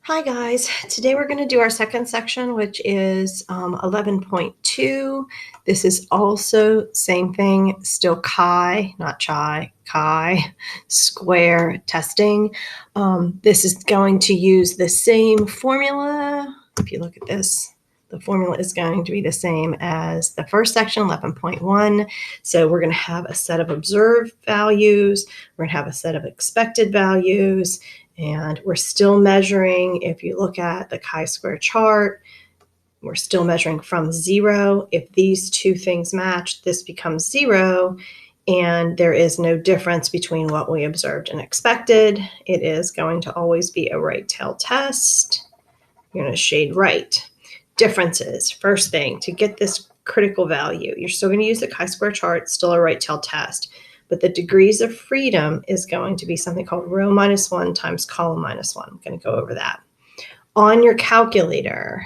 Hi guys, today we're going to do our second section, which is 11.2. This is also same thing, still chi, not chai, chi, square testing. This is going to use the same formula. If you look at this, the formula is going to be the same as the first section, 11.1. So we're going to have a set of observed values. We're going to have a set of expected values. And we're still measuring, if you look at the chi-square chart, we're still measuring from 0. If these two things match, this becomes 0, and there is no difference between what we observed and expected. It is going to always be a right tail test. You're going to shade right. Differences. First thing, to get this critical value, you're still going to use the chi-square chart, still a right tail test. But the degrees of freedom is going to be something called rho minus 1 times column minus 1. I'm going to go over that. On your calculator,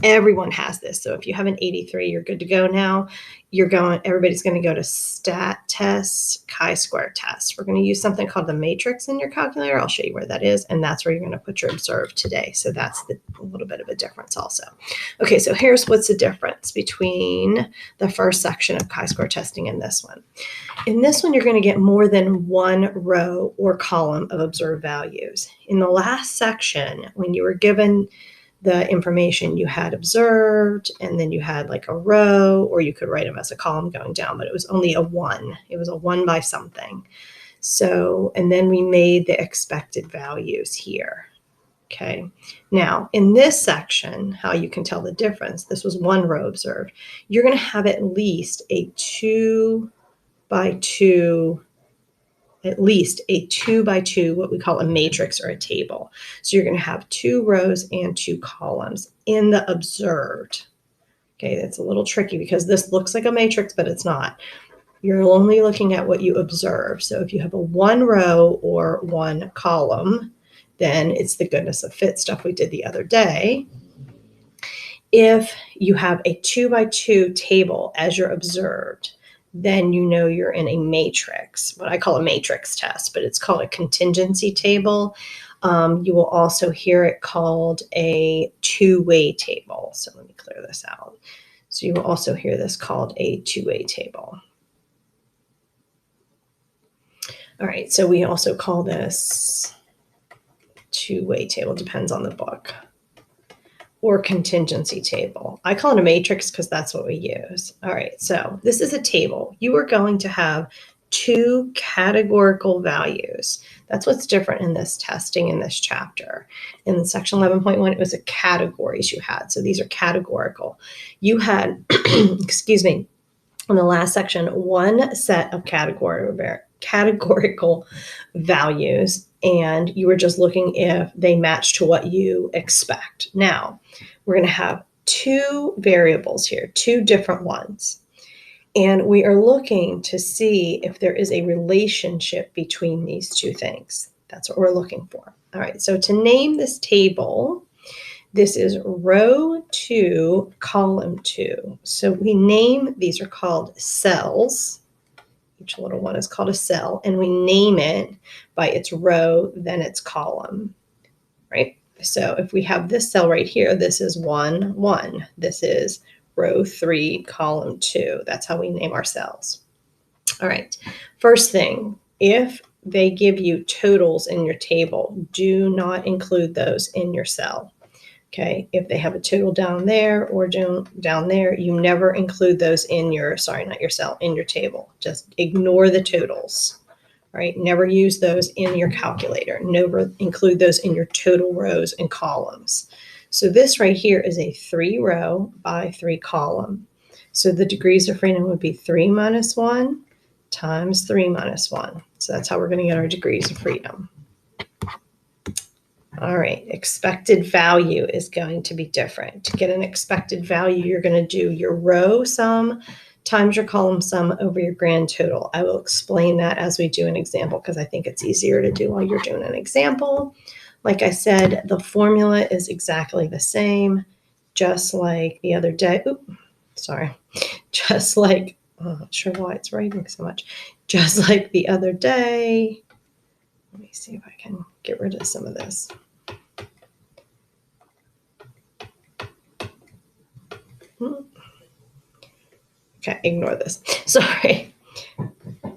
everyone has this. So if you have an 83, you're good to go now. Everybody's going to go to stat test, chi-square test. We're going to use something called the matrix in your calculator. I'll show you where that is, and that's where you're going to put your observed today. So that's a little bit of a difference also. Okay, so here's what's the difference between the first section of chi-square testing and this one. In this one, you're going to get more than one row or column of observed values. In the last section, when you were given the information, you had observed, and then you had like a row, or you could write them as a column going down, but it was only a 1. It was a 1 by something. So, and then we made the expected values here. Okay. Now, in this section, how you can tell the difference, this was 1 row observed. You're going to have at least a 2 by 2, what we call a matrix or a table. So you're going to have 2 rows and 2 columns in the observed. Okay, that's a little tricky because this looks like a matrix, but it's not. You're only looking at what you observe. So if you have a 1 row or 1 column, then it's the goodness of fit stuff we did the other day. If you have a 2 by 2 table as your observed, then you know you're in a matrix, what I call a matrix test, but it's called a contingency table. You will also hear it called a two-way table. So let me clear this out. So you will also hear this called a two-way table. All right, so we also call this two-way table, depends on the book, or contingency table. I call it a matrix because that's what we use. All right, so this is a table. You are going to have 2 categorical values. That's what's different in this testing in this chapter. In section 11.1, it was a categories you had. So these are categorical. You had, excuse me, in the last section, 1 set of categorical values, and you were just looking if they match to what you expect. Now, we're going to have 2 variables here, 2 different ones. And we are looking to see if there is a relationship between these 2 things. That's what we're looking for. All right, so to name this table, this is row 2, column 2. So we name, these are called cells. Each little one is called a cell, and we name it by its row, then its column, right? So if we have this cell right here, this is 1, 1. This is row 3, column 2. That's how we name our cells. All right. First thing, if they give you totals in your table, do not include those in your cell. Okay, if they have a total down there or down there, you never include those in your, not your cell, in your table. Just ignore the totals, right? Never use those in your calculator. Never include those in your total rows and columns. So this right here is a 3 row by 3 column. So the degrees of freedom would be 3 minus 1 times 3 minus 1. So that's how we're going to get our degrees of freedom. All right, expected value is going to be different. To get an expected value, you're going to do your row sum times your column sum over your grand total. I will explain that as we do an example because I think it's easier to do while you're doing an example. Like I said, the formula is exactly the same, just like the other day. Just like, I'm not sure why it's writing so much. Just like the other day. Let me see if I can get rid of some of this. Okay, ignore this. Sorry. Let's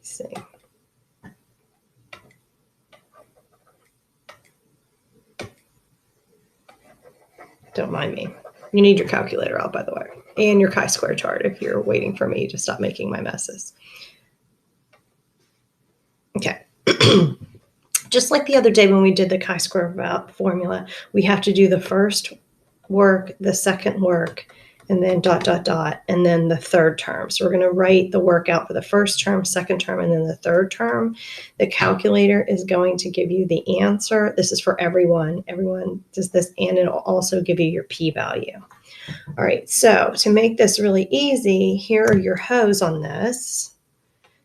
see. Don't mind me. You need your calculator out, by the way, and your chi-square chart if you're waiting for me to stop making my messes. Okay. Just like the other day when we did the chi-square formula, we have to do the first work, the second work, and then ... and then the third term. So we're going to write the work out for the first term, second term, and then the third term. The calculator is going to give you the answer. This is for everyone. Everyone does this, and it'll also give you your p-value. All right, so to make this really easy, here are your ho's on this.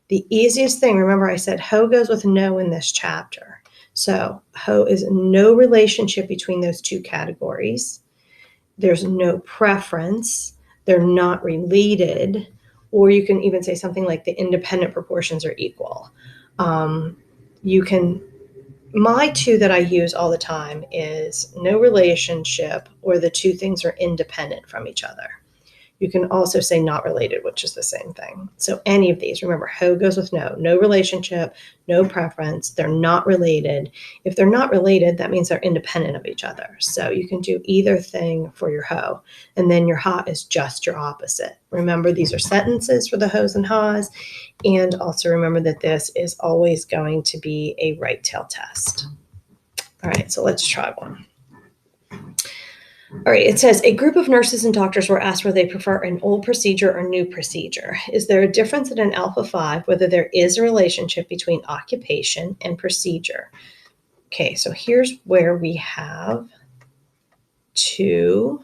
The easiest thing, remember I said ho goes with no in this chapter. So ho is no relationship between those two categories. There's no preference. They're not related. Or you can even say something like the independent proportions are equal. My two that I use all the time is no relationship, or the two things are independent from each other. You can also say not related, which is the same thing. So any of these, remember, ho goes with no relationship, no preference, they're not related. If they're not related, that means they're independent of each other. So you can do either thing for your ho, and then your ha is just your opposite. Remember, these are sentences for the ho's and ha's, and also remember that this is always going to be a right tail test. All right, so let's try one. All right, it says a group of nurses and doctors were asked whether they prefer an old procedure or new procedure. Is there a difference in an Alpha 5 whether there is a relationship between occupation and procedure? Okay, so here's where we have two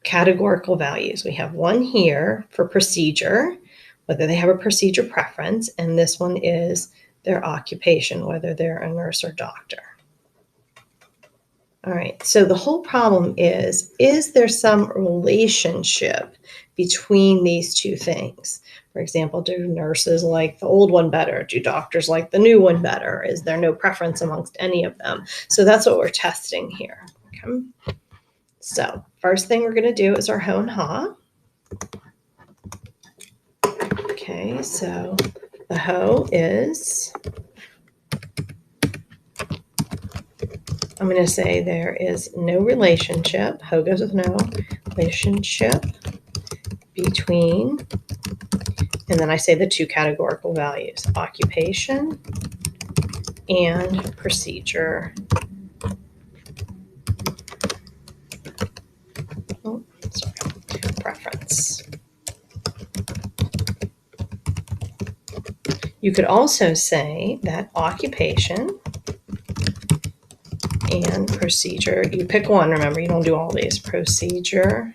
categorical values. We have one here for procedure, whether they have a procedure preference, and this one is their occupation, whether they're a nurse or doctor. All right, so the whole problem is there some relationship between these two things? For example, do nurses like the old one better? Do doctors like the new one better? Is there no preference amongst any of them? So that's what we're testing here. Okay. So first thing we're going to do is our ho and ha. Okay, so the ho is, I'm going to say there is no relationship. Ho goes with no relationship between, and then I say the two categorical values, occupation and procedure. Oh, sorry, preference. You could also say that occupation and procedure, you pick one, remember, you don't do all these. Procedure,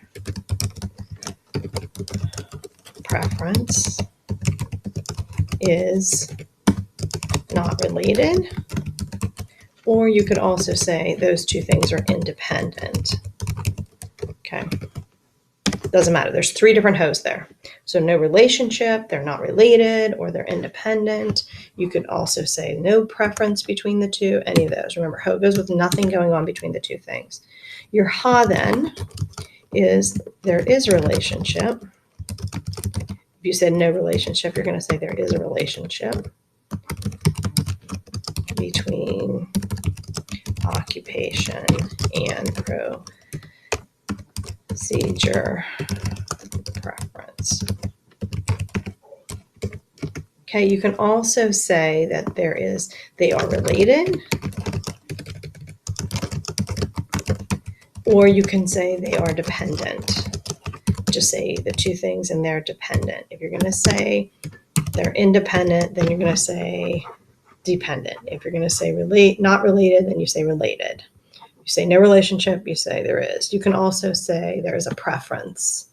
preference is not related. Or you could also say those two things are independent. Okay. Doesn't matter. There's three different ho's there. So no relationship, they're not related, or they're independent. You could also say no preference between the two, any of those. Remember, ho goes with nothing going on between the two things. Your ha then is there is a relationship. If you said no relationship, you're going to say there is a relationship between occupation and procedure preference. Okay, you can also say that they are related, or you can say they are dependent. Just say the two things and they're dependent. If you're going to say they're independent, then you're going to say dependent. If you're going to say not related, then you say related. You say no relationship, you say there is. You can also say there is a preference.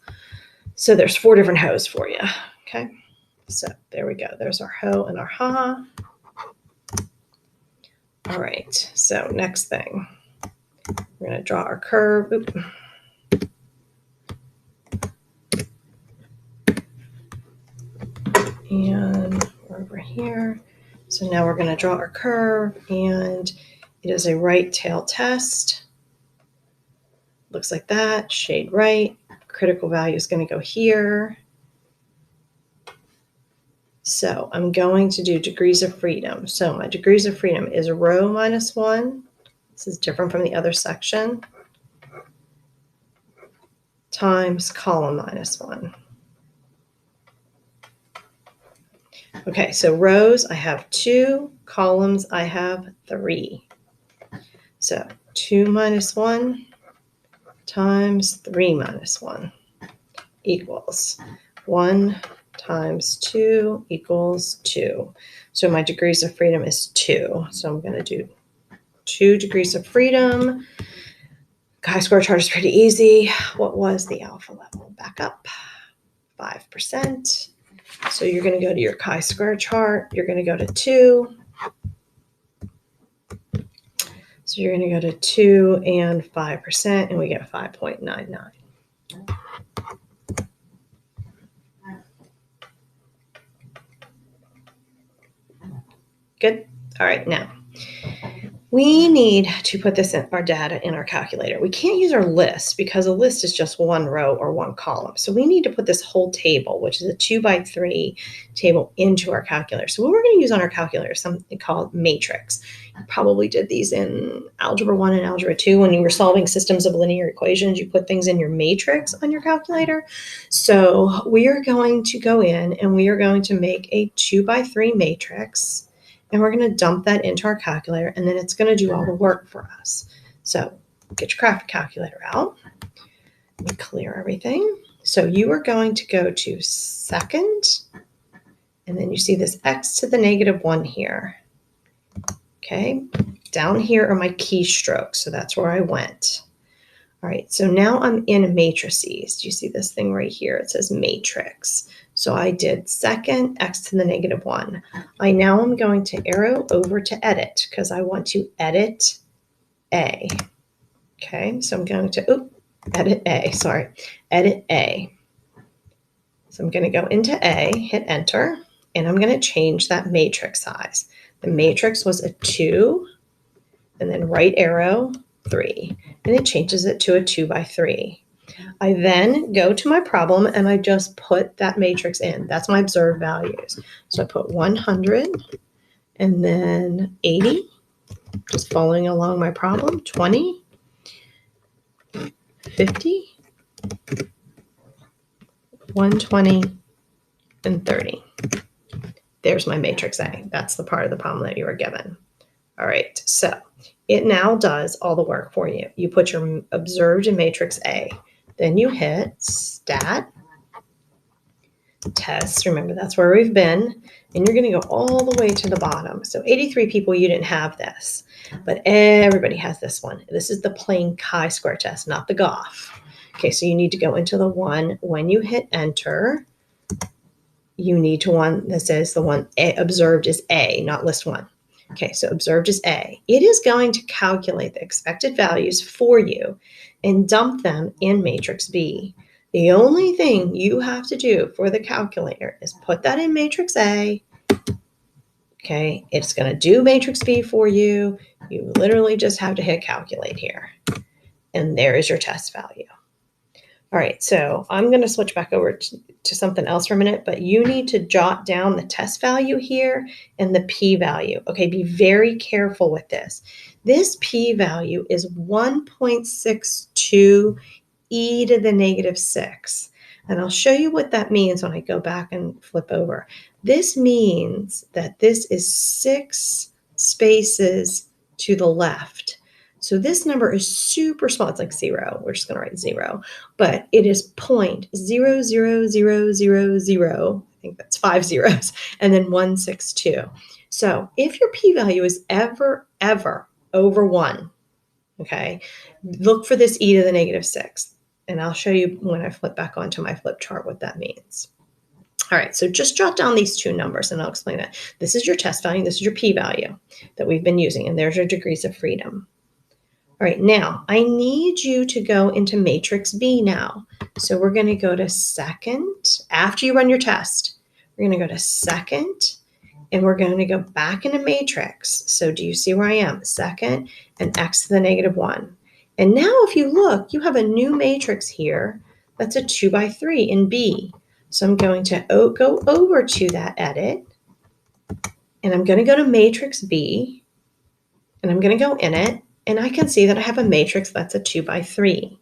So there's four different ho's for you. Okay, so there we go. There's our ho and our ha. All right, so next thing, we're going to draw our curve. Oop. And we're over here. So now we're going to draw our curve, and it is a right tail test. Looks like that, shade right, critical value is going to go here. So I'm going to do degrees of freedom. So my degrees of freedom is row minus 1. This is different from the other section. Times column minus 1. Okay, so rows, I have 2. Columns, I have 3. So 2 minus 1 times 3 minus 1 equals 1 times 2 equals 2. So my degrees of freedom is 2. So I'm going to do 2 degrees of freedom. Chi-square chart is pretty easy. What was the alpha level? Back up. 5%. So you're going to go to your chi-square chart. You're going to go to 2. So you're going to go to 2 and 5%, and we get 5.99. Good. All right, now we need to put this in our data in our calculator. We can't use our list because a list is just one row or one column. So we need to put this whole table, which is a 2x3 table, into our calculator. So what we're going to use on our calculator is something called matrix. You probably did these in Algebra 1 and Algebra 2 when you were solving systems of linear equations. You put things in your matrix on your calculator. So we are going to go in and we are going to make a 2x3 matrix. And we're going to dump that into our calculator, and then it's going to do all the work for us. So get your craft calculator out. Let me clear everything. So you are going to go to second, and then you see this x to the -1 here. Okay, down here are my keystrokes, so that's where I went. All right, so now I'm in matrices. Do you see this thing right here? It says matrix. So I did second, x to the -1. I now am going to arrow over to edit because I want to edit A. Okay, so I'm going to, edit A, edit A. So I'm going to go into A, hit enter, and I'm going to change that matrix size. The matrix was a 2, and then right arrow, 3, and it changes it to a 2x3. I then go to my problem and I just put that matrix in. That's my observed values. So I put 100 and then 80, just following along my problem, 20, 50, 120, and 30. There's my matrix A. That's the part of the problem that you were given. All right, so it now does all the work for you. You put your observed in matrix A. Then you hit stat, test, remember that's where we've been, and you're going to go all the way to the bottom. So 83 people, you didn't have this, but everybody has this one. This is the plain chi-square test, not the Goff. Okay, so you need to go into the one, when you hit enter, you need to one that says the one observed is A, not list 1. Okay, so observed is A. It is going to calculate the expected values for you and dump them in matrix B. The only thing you have to do for the calculator is put that in matrix A. Okay, it's going to do matrix B for you. You literally just have to hit calculate here. And there is your test value. All right, so I'm going to switch back over to something else for a minute, but you need to jot down the test value here and the p-value. Okay, be very careful with this. This p-value is 1.62 e to the -6. And I'll show you what that means when I go back and flip over. This means that this is 6 spaces to the left. So this number is super small. It's like 0. We're just going to write 0. But it is 0.00000. I think that's 5 zeros. And then 162. So if your p-value is ever over 1, okay, look for this e to the -6. And I'll show you when I flip back onto my flip chart what that means. All right, so just jot down these two numbers and I'll explain that. This is your test value. This is your p-value that we've been using. And there's your degrees of freedom. All right, now I need you to go into matrix B now. So we're going to go to second. After you run your test, we're going to go to second, and we're going to go back into matrix. So do you see where I am? Second and x to the -1. And now if you look, you have a new matrix here That's a 2 by 3 in B. So I'm going to go over to that edit, and I'm going to go to matrix B, and I'm going to go in it, and I can see that I have a matrix that's a 2 by 3.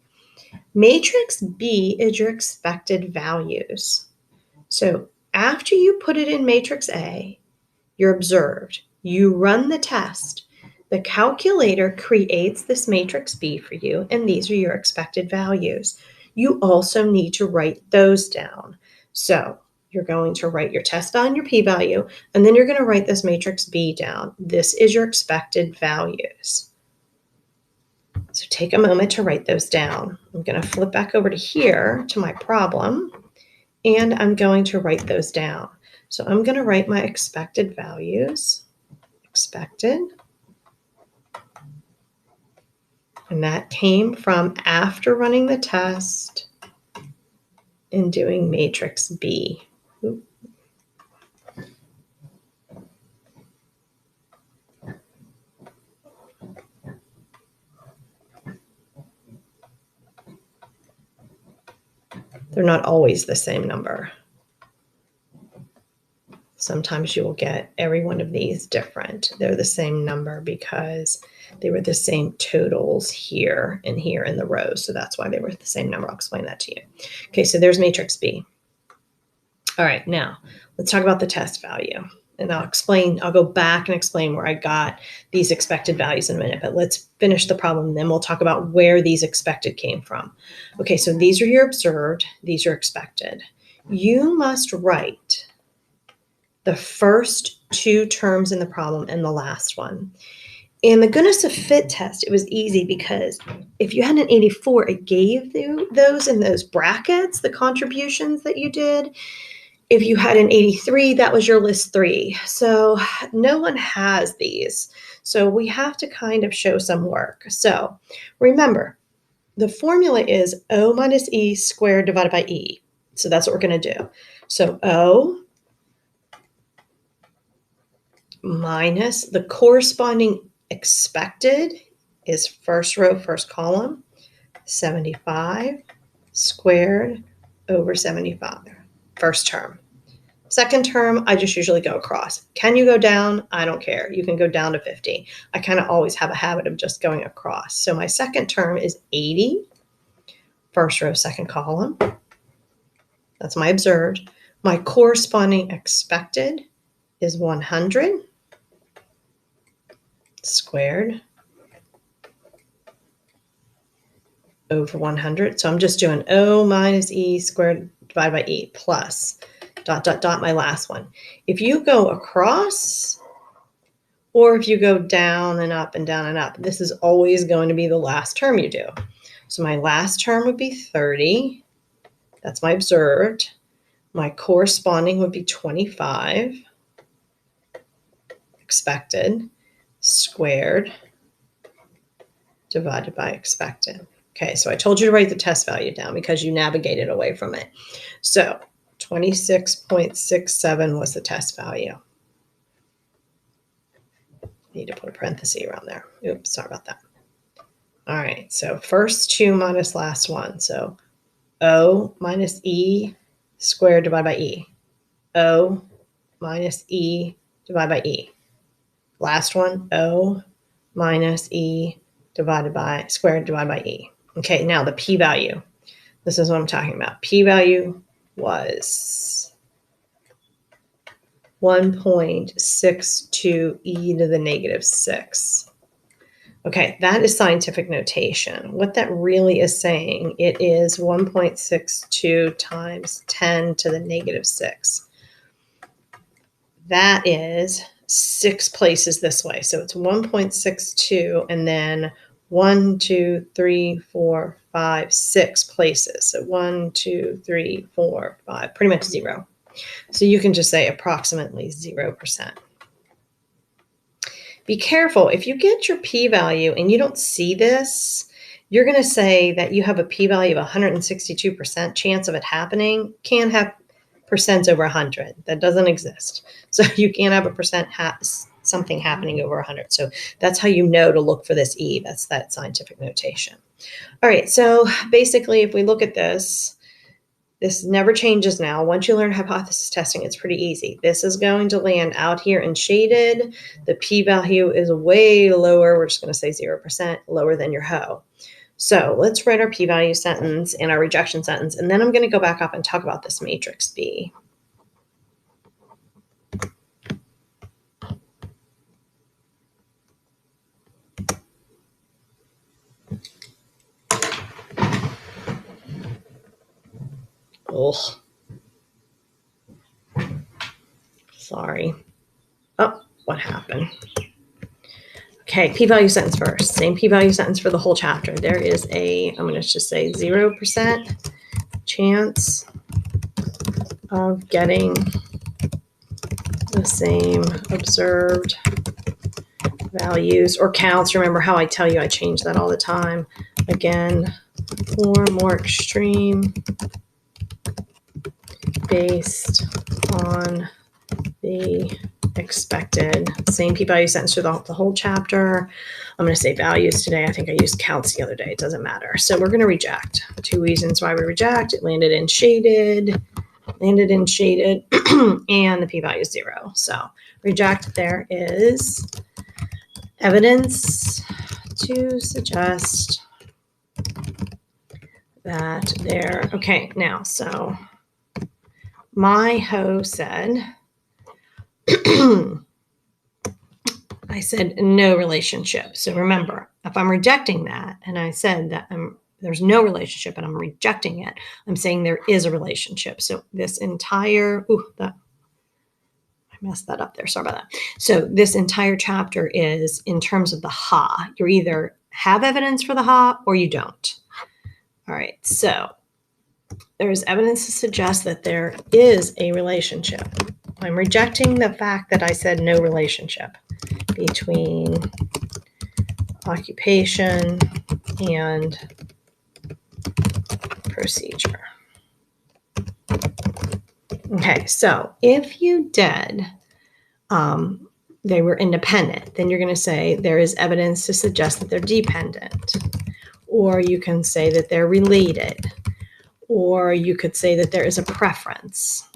Matrix B is your expected values. So after you put it in matrix A, you're observed. You run the test. The calculator creates this matrix B for you, and these are your expected values. You also need to write those down. So you're going to write your test on your p-value, and then you're going to write this matrix B down. This is your expected values. So take a moment to write those down. I'm going to flip back over to here to my problem, and I'm going to write those down. So I'm going to write my expected values, expected, and that came from after running the test and doing matrix B. Oop. They're not always the same number. Sometimes you will get every one of these different. They're the same number because they were the same totals here and here in the rows. So that's why they were the same number. I'll explain that to you. Okay, so there's matrix B. All right, now let's talk about the test value. And I'll go back and explain where I got these expected values in a minute, but let's finish the problem and then we'll talk about where these expected came from. Okay, so these are your observed, these are expected. You must write the first two terms in the problem and the last one. In the goodness of fit test, it was easy because if you had an 84, it gave you those in those brackets, the contributions that you did. If you had an 83, that was your list 3. So no one has these. So we have to kind of show some work. So remember, the formula is O minus E squared divided by E. So that's what we're going to do. So O minus the corresponding expected is first row, first column, 75 squared over 75, first term. Second term, I just usually go across. Can you go down? I don't care. You can go down to 50. I kind of always have a habit of just going across. So my second term is 80, first row, second column. That's my observed. My corresponding expected is 100 squared over 100. So I'm just doing O minus E squared divided by E plus dot, dot, dot, my last one. If you go across or if you go down and up and down and up, this is always going to be the last term you do. So my last term would be 30. That's my observed. My corresponding would be 25 expected squared divided by expected. Okay, so I told you to write the test value down because you navigated away from it. So 26.67 was the test value. Need to put a parenthesis around there. Oops, sorry about that. All right, so first two minus last one. So O minus E squared divided by E. O minus E divided by E. Last one, O minus E divided by squared divided by E. Okay, now the p-value. This is what I'm talking about. P-value was 1.62 e to the negative 6. Okay, that is scientific notation. What that really is saying, it is 1.62 times 10 to the negative 6. That is 6 places this way. So it's 1.62 and then 1, 2, 3, 4, 5, 6 places. So 1, 2, 3, 4, 5, pretty much 0. So you can just say approximately 0%. Be careful. If you get your p-value and you don't see this, you're going to say that you have a p-value of 162% chance of it happening. Can't have percents over 100. That doesn't exist. So you can't have a percent something happening over 100. So that's how you know to look for this E. That's that scientific notation. All right, so basically if we look at this, This never changes now. Once you learn hypothesis testing, it's pretty easy. This is going to land out here in shaded. The p-value is way lower. We're just going to say 0%, lower than your HO. So let's write our p-value sentence and our rejection sentence, and then I'm going to go back up and talk about this matrix B. Oh, sorry. Oh, what happened? Okay, p-value sentence first. Same p-value sentence for the whole chapter. There is I'm going to just say 0% chance of getting the same observed values or counts. Remember how I tell you I change that all the time. Again, or more extreme based on the expected. Same p-value sentence for the whole chapter. I'm going to say values today. I think I used counts the other day. It doesn't matter. So we're going to reject. 2 reasons why we reject. It landed in shaded, and the p-value is 0. So reject. There is evidence to suggest that there. Okay, now, so my HO said, I said no relationship. So remember, if I'm rejecting that and I said that there's no relationship and I'm rejecting it, I'm saying there is a relationship. So this entire, I messed that up there. Sorry about that. So this entire chapter is in terms of the HA. You either have evidence for the HA or you don't. All right. So there's evidence to suggest that there is a relationship. I'm rejecting the fact that I said no relationship between occupation and procedure. Okay, so if you did, they were independent, then you're going to say there is evidence to suggest that they're dependent. Or you can say that they're related. Or you could say that there is a preference.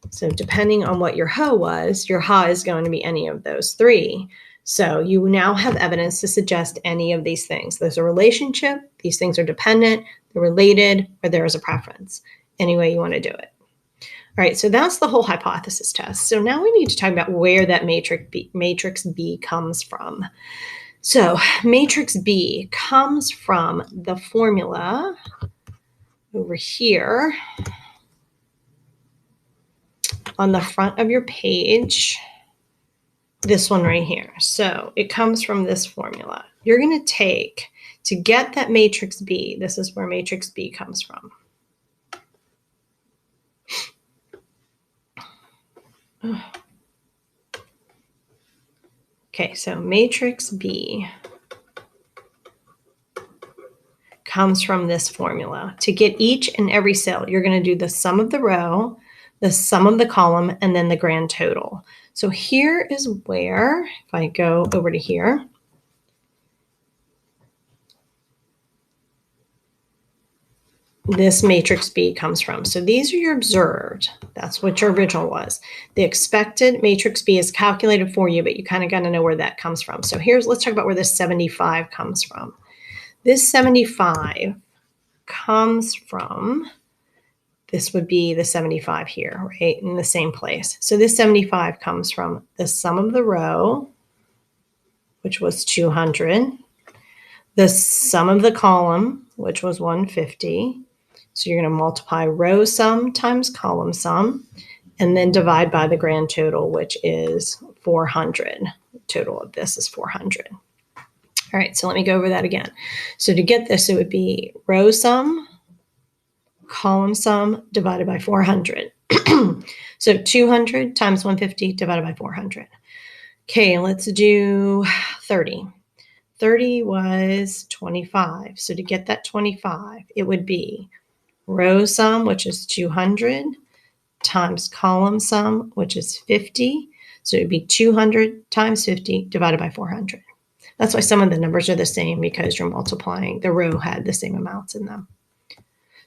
So depending on what your HO was, your HA is going to be any of those 3. So you now have evidence to suggest any of these things. There's a relationship, these things are dependent, they're related, or there is a preference. Any way you want to do it. All right, so that's the whole hypothesis test. So now we need to talk about where that matrix B comes from. So matrix B comes from the formula over here on the front of your page, this one right here. So it comes from this formula. You're going to take, to get that matrix B, this is where matrix B comes from. Okay, so matrix B comes from this formula. To get each and every cell, you're going to do the sum of the row, the sum of the column, and then the grand total. So here is where, if I go over to here, this matrix B comes from. So these are your observed. That's what your original was. The expected matrix B is calculated for you, but you kind of got to know where that comes from. So let's talk about where this 75 comes from. This 75 comes from, this would be the 75 here, right, in the same place. So this 75 comes from the sum of the row, which was 200, the sum of the column, which was 150. So you're going to multiply row sum times column sum, and then divide by the grand total, which is 400. Total of this is 400. All right, so let me go over that again. So to get this, it would be row sum, column sum divided by 400. So 200 times 150 divided by 400. Okay, let's do 30. 30 was 25. So to get that 25, it would be row sum, which is 200, times column sum, which is 50. So it would be 200 times 50 divided by 400. That's why some of the numbers are the same, because you're multiplying. The row had the same amounts in them.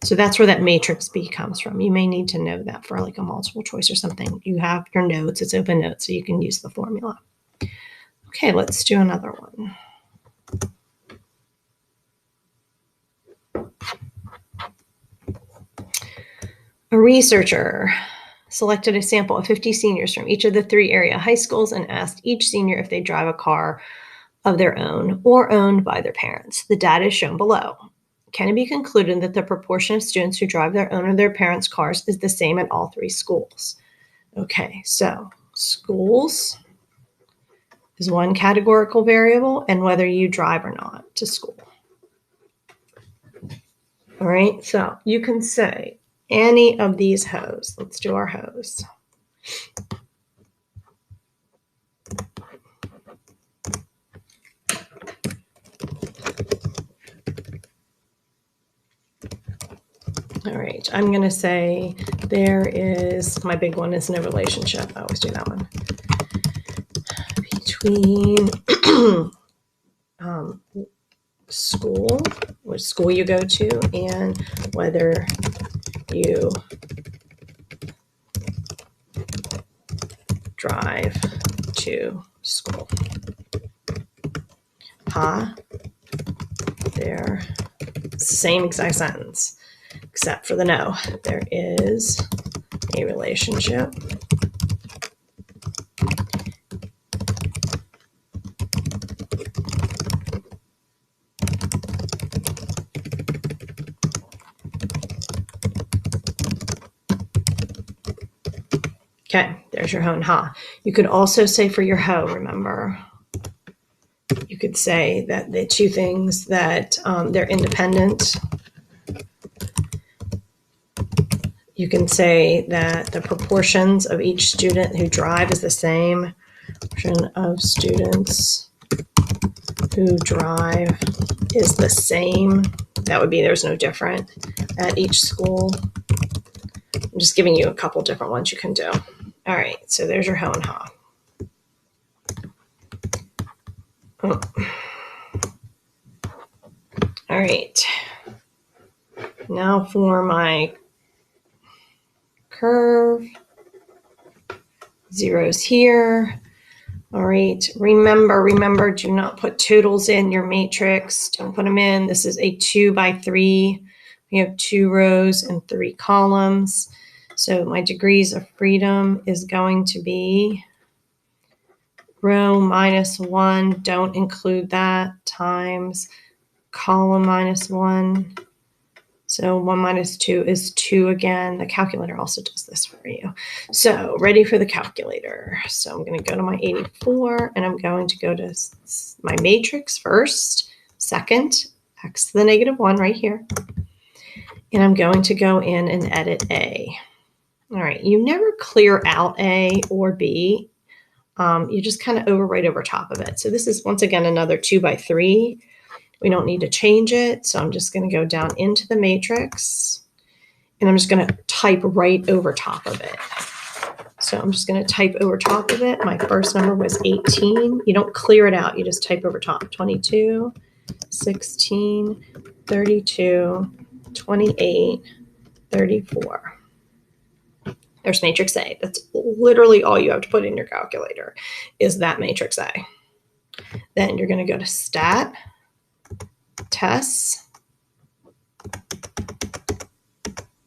So that's where that matrix B comes from. You may need to know that for like a multiple choice or something. You have your notes, it's open notes, so you can use the formula. Okay, let's do another one. A researcher selected a sample of 50 seniors from each of the 3 area high schools and asked each senior if they drive a car of their own or owned by their parents. The data is shown below. Can it be concluded that the proportion of students who drive their own or their parents' cars is the same at all 3 schools? Okay, so schools is one categorical variable, and whether you drive or not to school. All right, so you can say any of these hoes. Let's do our hoes. All right, I'm going to say there is, my big one is no relationship. I always do that one. Between school, which school you go to, and whether you drive to school. There, same exact sentence, except for the no. There is a relationship Okay, there's your ho and ha. You could also say for your ho, remember, you could say that the 2 things that they're independent. You can say that the proportions of each student who drive is the same. Proportion of students who drive is the same. That would be there's no different at each school. I'm just giving you a couple different ones you can do. All right, so there's your ho and ha. Oh. All right. Now for my curve. Zeros here. All right. Remember, do not put totals in your matrix. Don't put them in. This is a 2 by 3. We have 2 rows and 3 columns. So my degrees of freedom is going to be row minus 1. Don't include that times column minus 1. So 1 minus 2 is 2 again. The calculator also does this for you. So ready for the calculator. So I'm going to go to my 84 and I'm going to go to my matrix first, second, x to the negative 1 right here. And I'm going to go in and edit A. All right, you never clear out A or B. You just kind of overwrite over top of it. So this is once again another 2 by 3. We don't need to change it. So I'm just going to go down into the matrix and I'm just going to type right over top of it. So I'm just going to type over top of it. My first number was 18. You don't clear it out. You just type over top. 22, 16, 32, 28, 34. There's matrix A. That's literally all you have to put in your calculator is that matrix A. Then you're going to go to stat, tests,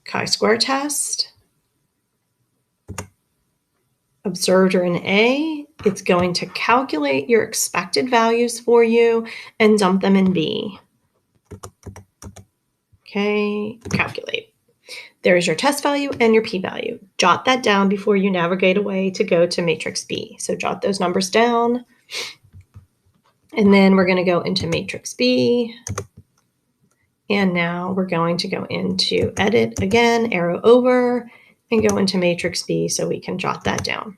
chi-square test, observed or in A. It's going to calculate your expected values for you and dump them in B. Okay, calculate. There's your test value and your p-value. Jot that down before you navigate away to go to matrix B. So jot those numbers down. And then we're going to go into matrix B. And now we're going to go into edit again, arrow over, and go into matrix B so we can jot that down.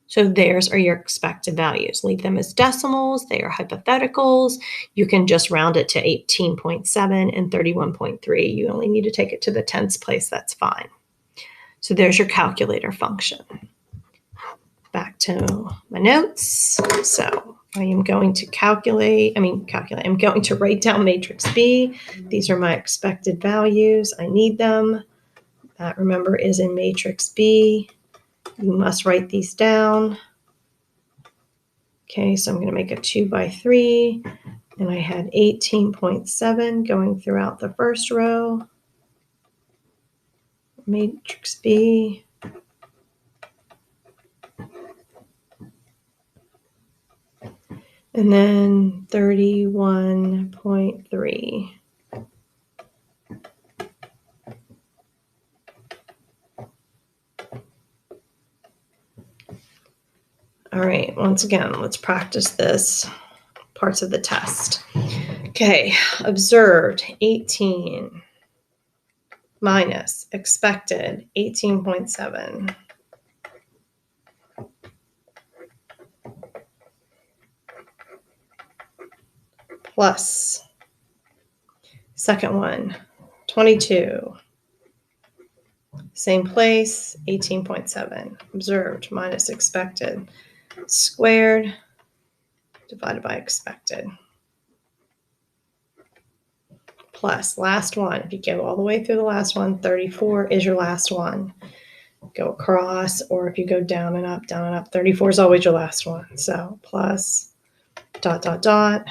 So theirs are your expected values. Leave them as decimals. They are hypotheticals. You can just round it to 18.7 and 31.3. You only need to take it to the tens place. That's fine. So there's your calculator function. Back to my notes. So I am going to I'm going to write down matrix B. These are my expected values. I need them. That, remember, is in matrix B. You must write these down. Okay, so I'm going to make a 2 by 3, and I had 18.7 going throughout the first row. Matrix B. And then 31.3. All right, once again, let's practice this parts of the test. Okay, observed 18 minus expected 18.7. Plus, second one, 22. Same place, 18.7. Observed minus expected squared divided by expected. Plus, last one. If you go all the way through the last one, 34 is your last one. Go across, or if you go down and up, 34 is always your last one. So plus dot, dot, dot,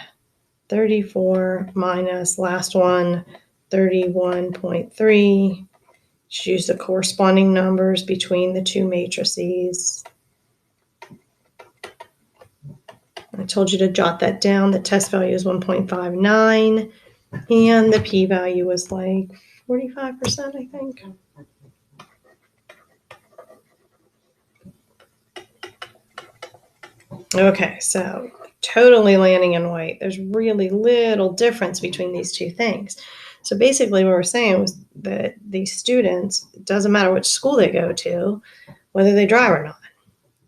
34 minus last one, 31.3. Choose the corresponding numbers between the two matrices. I told you to jot that down. The test value is 1.59, and the p-value was like 45%, I think. Okay, so totally landing in white. There's really little difference between these two things. So basically what we're saying was that these students, it doesn't matter which school they go to, whether they drive or not.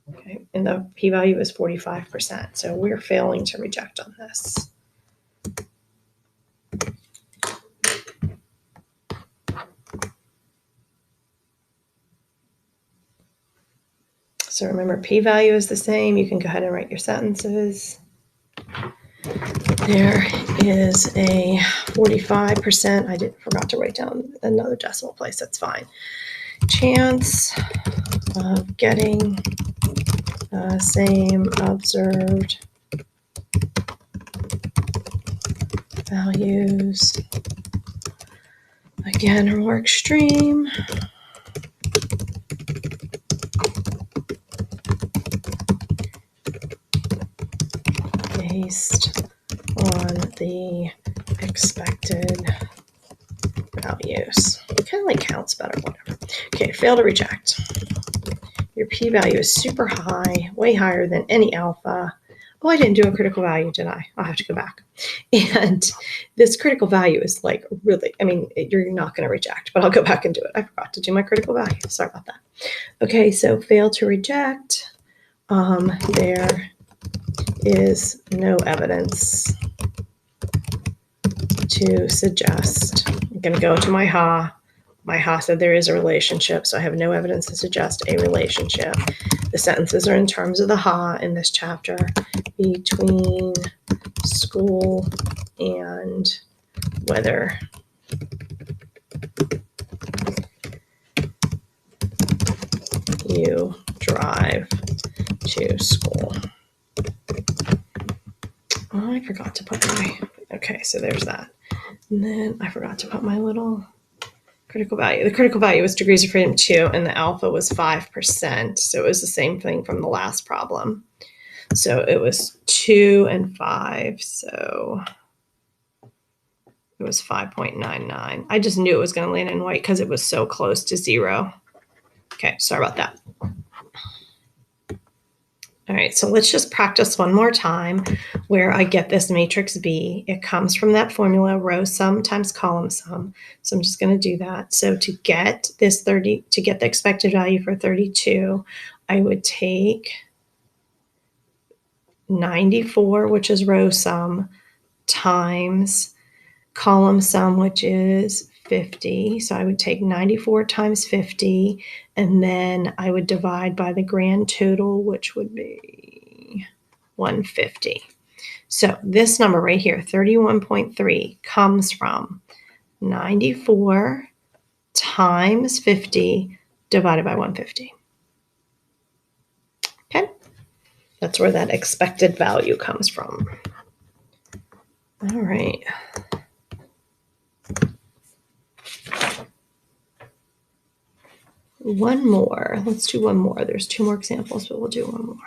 Okay, and the p-value is 45%. So we're failing to reject on this. So remember, p-value is the same. You can go ahead and write your sentences. There is a 45%. I forgot to write down another decimal place. That's fine. Chance of getting the same observed values again are more extreme. Based on the expected values. It kind of like counts better, whatever. Okay, fail to reject. Your p-value is super high, way higher than any alpha. Oh, I didn't do a critical value, did I? I'll have to go back. And this critical value is like really, you're not going to reject, but I'll go back and do it. I forgot to do my critical value. Sorry about that. Okay, so fail to reject. There is no evidence to suggest. I'm going to go to my HA. My HA said there is a relationship, so I have no evidence to suggest a relationship. The sentences are in terms of the HA in this chapter between school and whether you drive to school. Oh, I forgot to put okay, so there's that. And then I forgot to put my little critical value. The critical value was degrees of freedom 2, and the alpha was 5%. So it was the same thing from the last problem. So it was 2 and 5. So it was 5.99. I just knew it was going to land in white because it was so close to 0. Okay, sorry about that. All right, so let's just practice one more time where I get this matrix B. It comes from that formula, row sum times column sum. So I'm just going to do that. So to get this to get the expected value for 32, I would take 94, which is row sum, times column sum, which is 50. So I would take 94 times 50, and then I would divide by the grand total, which would be 150. So this number right here, 31.3, comes from 94 times 50 divided by 150. Okay, that's where that expected value comes from. All right. One more. Let's do one more. There's two more examples, but we'll do one more.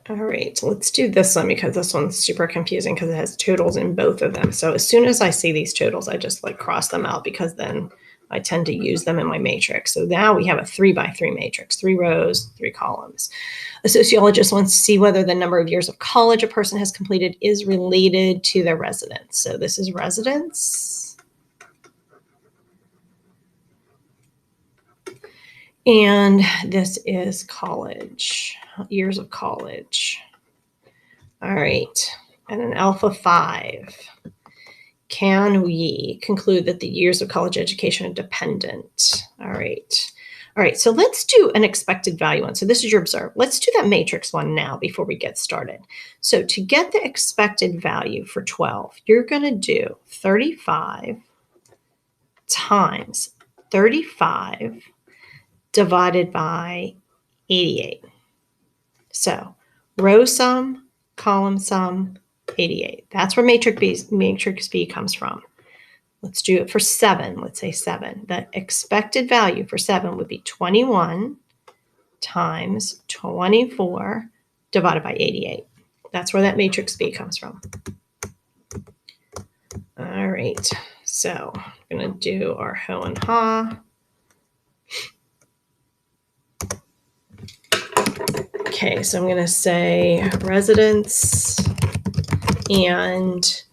All right, let's do this one because this one's super confusing because it has totals in both of them. So as soon as I see these totals, I just like cross them out because then I tend to use them in my matrix. So now we have a 3x3 matrix, 3 rows, 3 columns. A sociologist wants to see whether the number of years of college a person has completed is related to their residence. So this is residence. And this is college, years of college. All right, and an alpha 5. Can we conclude that the years of college education are dependent? All right. All right, so let's do an expected value one. So this is your observe. Let's do that matrix one now before we get started. So to get the expected value for 12, you're going to do 35 times 35 divided by 88. So row sum, column sum, 88. That's where matrix B comes from. Let's do it for 7. Let's say 7. The expected value for 7 would be 21 times 24 divided by 88. That's where that matrix B comes from. All right. So I'm going to do our ho and ha. Okay, so I'm going to say residence and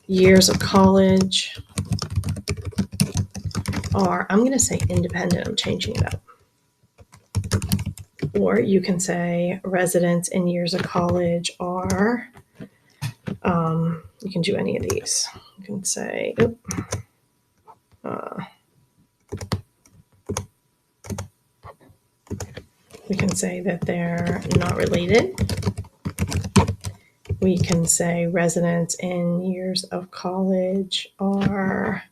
years of college are, I'm going to say independent. I'm changing it up. Or you can say residence and years of college are, you can do any of these. You can say, we can say that they're not related. We can say residence and years of college are,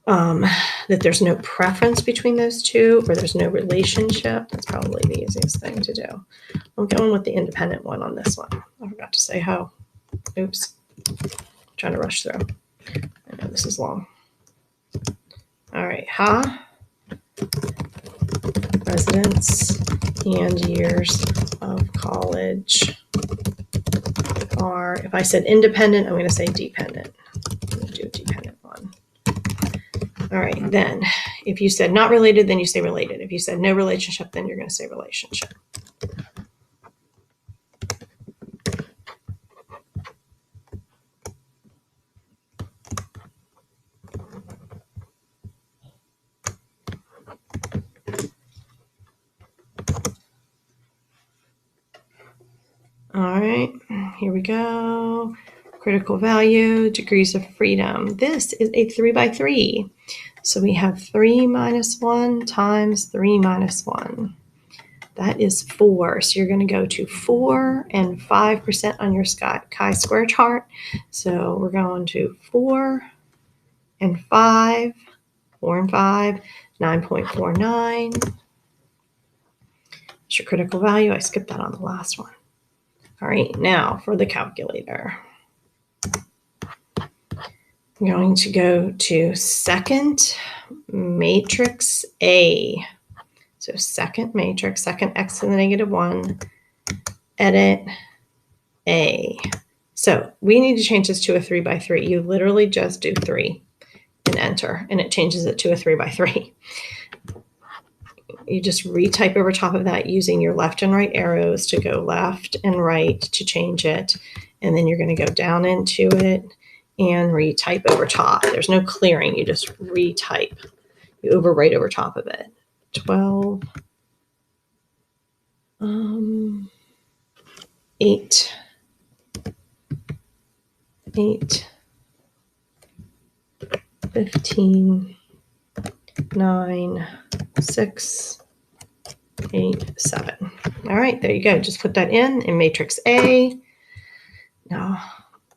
that there's no preference between those two, or there's no relationship. That's probably the easiest thing to do. I'm going with the independent one on this one. I forgot to say how. Oops. I'm trying to rush through. I know this is long. All right. Ha. Residence and years of college are, if I said independent, I'm going to say dependent. I'm going to do a dependent one. All right, then if you said not related, then you say related. If you said no relationship, then you're going to say relationship. All right, here we go. Critical value, degrees of freedom. This is a 3x3. So we have 3 minus 1 times 3 minus 1. That is 4. So you're going to go to 4 and 5% on your chi-square chart. So we're going to 4 and 5, 4 and 5, 9.49. That's your critical value. I skipped that on the last one. All right, now for the calculator. I'm going to go to second matrix A. So second matrix, second x to the negative 1, edit A. So we need to change this to a 3x3. You literally just do 3 and enter, and it changes it to a 3x3. You just retype over top of that using your left and right arrows to go left and right to change it. And then you're going to go down into it and retype over top. There's no clearing. You just retype. You overwrite over top of it. 12, 8, 15, 9, 6, 8, 7. All right, there you go. Just put that in matrix A. Now,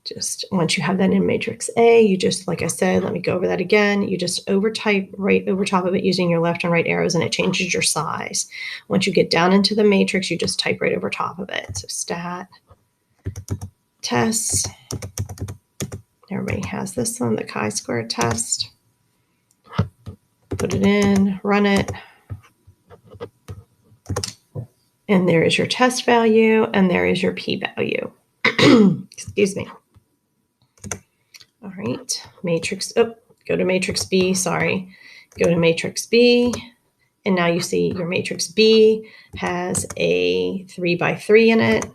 just once you have that in matrix A, you just, like I said, let me go over that again. You just overtype right over top of it using your left and right arrows, and it changes your size. Once you get down into the matrix, you just type right over top of it. So stat, tests. Everybody has this one, the chi-square test. Put it in, run it. And there is your test value, and there is your p-value. Excuse me. All right, matrix, go to matrix B, sorry. Go to matrix B, and now you see your matrix B has a 3 by 3 in it.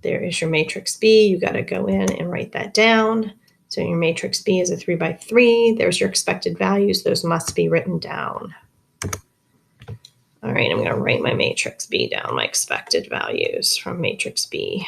There is your matrix B. You got to go in and write that down. So your matrix B is a 3 by 3. There's your expected values. Those must be written down. All right, I'm going to write my matrix B down, my expected values from matrix B.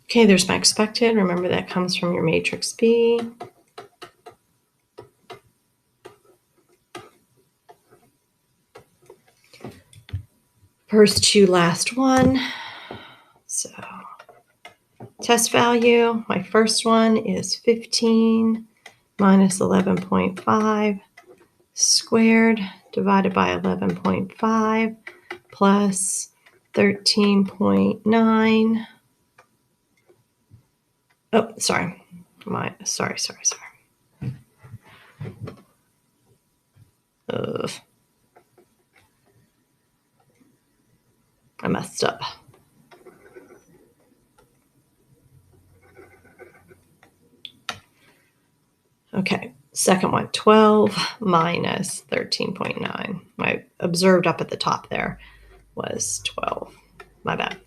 Okay, there's my expected. Remember that comes from your matrix B. First to last one. So test value, my first one is 15 minus 11.5 squared divided by 11.5 plus 13.9. Oh, sorry. Sorry. I messed up. Okay, second one, 12 minus 13.9. My observed up at the top there was 12. My bad.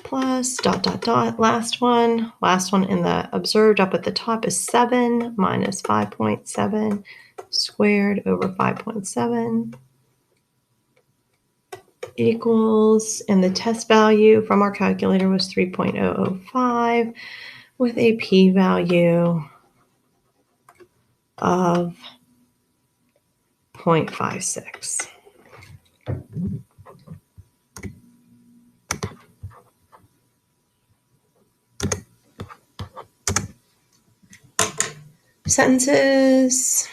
Plus dot, dot, dot. Last one in the observed up at the top is 7 minus 5.7 squared over 5.7 equals, and the test value from our calculator was 3.005 with a p-value of 0.56. Sentences,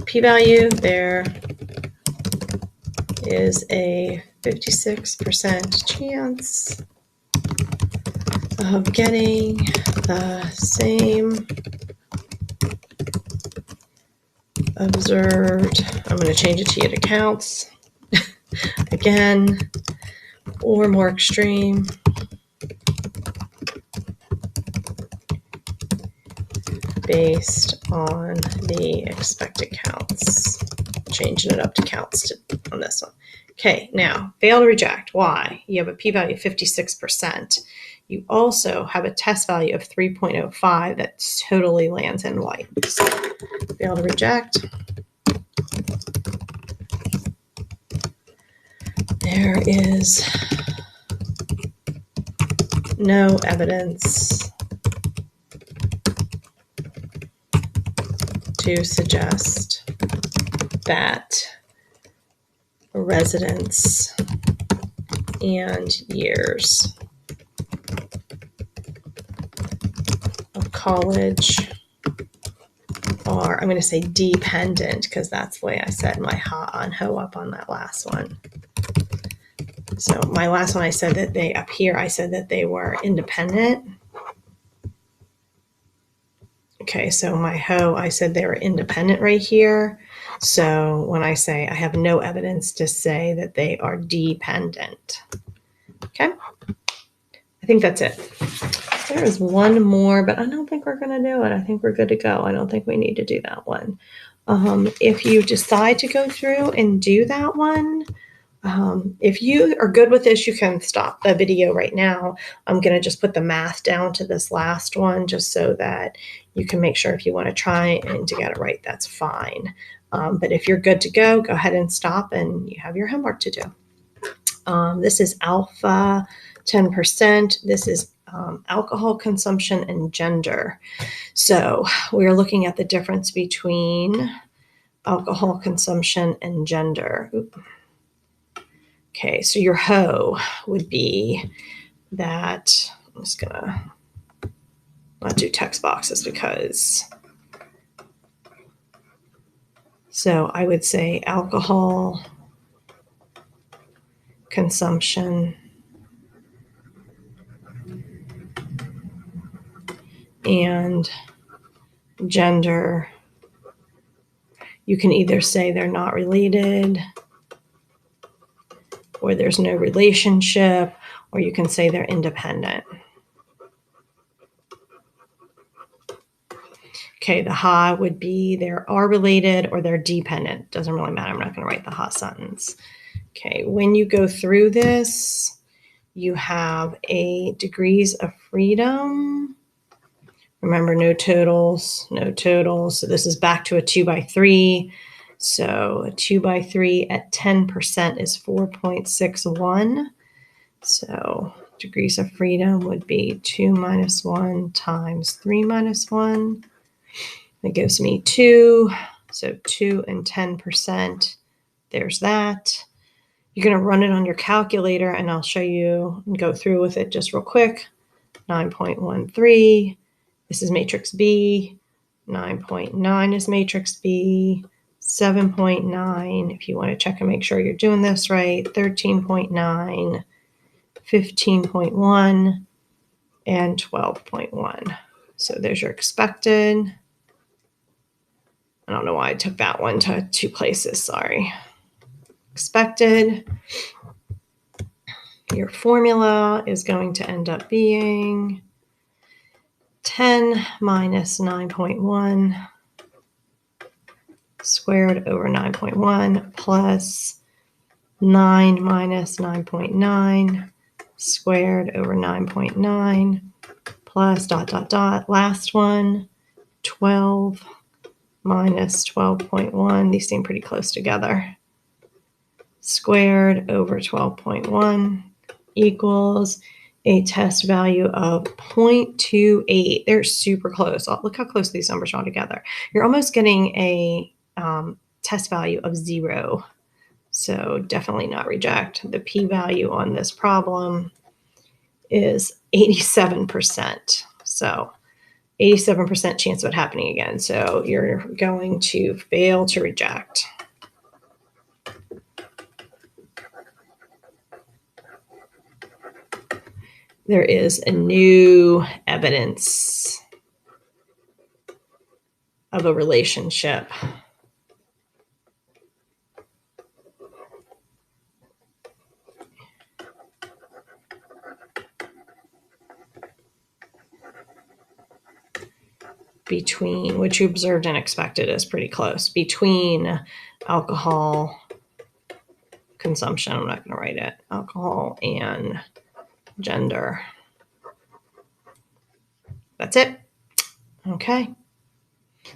p-value, there is a 56% chance of getting the same observed, I'm going to change it to unit counts again, or more extreme, based on the expected counts. Changing it up to counts on this one. Okay, now fail to reject. Why? You have a p-value of 56%. You also have a test value of 3.05 that totally lands in white. So fail to reject. There is no evidence to suggest that residence and years of college are, I'm going to say dependent, because that's the way I said my ha on ho up on that last one. So my last one, I said that they, up here, I said that they were independent. Okay, so my ho, I said they were independent right here. So when I say I have no evidence to say that they are dependent. Okay, I think that's it. There is one more, but I don't think we're going to do it. I think we're good to go. I don't think we need to do that one. If you decide to go through and do that one, if you are good with this, you can stop the video right now. I'm going to just put the math down to this last one just so that you can make sure if you want to try and to get it right, that's fine. But if you're good to go ahead and stop and you have your homework to do. This is alpha 10%. This is alcohol consumption and gender. So we're looking at the difference between alcohol consumption and gender. Okay, so your HO would be that, I'm just gonna not do text boxes because, so I would say alcohol consumption and gender. You can either say they're not related, or there's no relationship, or you can say they're independent. Okay, the ha would be they are related or they're dependent. Doesn't really matter. I'm not going to write the ha sentence. Okay, when you go through this, you have a degrees of freedom. Remember, no totals, no totals. So this is back to a 2 by 3. So a 2 by 3 at 10% is 4.61. So degrees of freedom would be 2 minus 1 times 3 minus 1. That gives me 2. So 2 and 10%. There's that. You're going to run it on your calculator, and I'll show you and go through with it just real quick. 9.13. This is matrix B. 9.9 is matrix B. 7.9, if you want to check and make sure you're doing this right. 13.9. 15.1 and 12.1. So there's your expected. I don't know why I took that one to 2 places, sorry. Expected. Your formula is going to end up being 10 minus 9.1 squared over 9.1 plus 9 minus 9.9 squared over 9.9 plus dot, dot, dot. Last one, 12 minus 12.1. These seem pretty close together. Squared over 12.1 equals a test value of 0.28. They're super close. Look how close these numbers are together. You're almost getting a test value of 0. So definitely not reject. The p-value on this problem is 87%. So 87% chance of it happening again. So you're going to fail to reject. There is a new evidence of a relationship. Between, which you observed and expected is pretty close, between alcohol consumption, I'm not going to write it, alcohol and gender. That's it. Okay.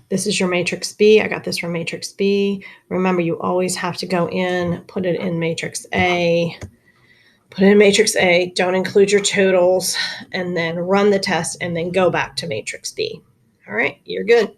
This is your matrix B. I got this from matrix B. Remember, you always have to go in, put it in matrix A. Put it in matrix A, don't include your totals, and then run the test, and then go back to matrix B. All right, you're good.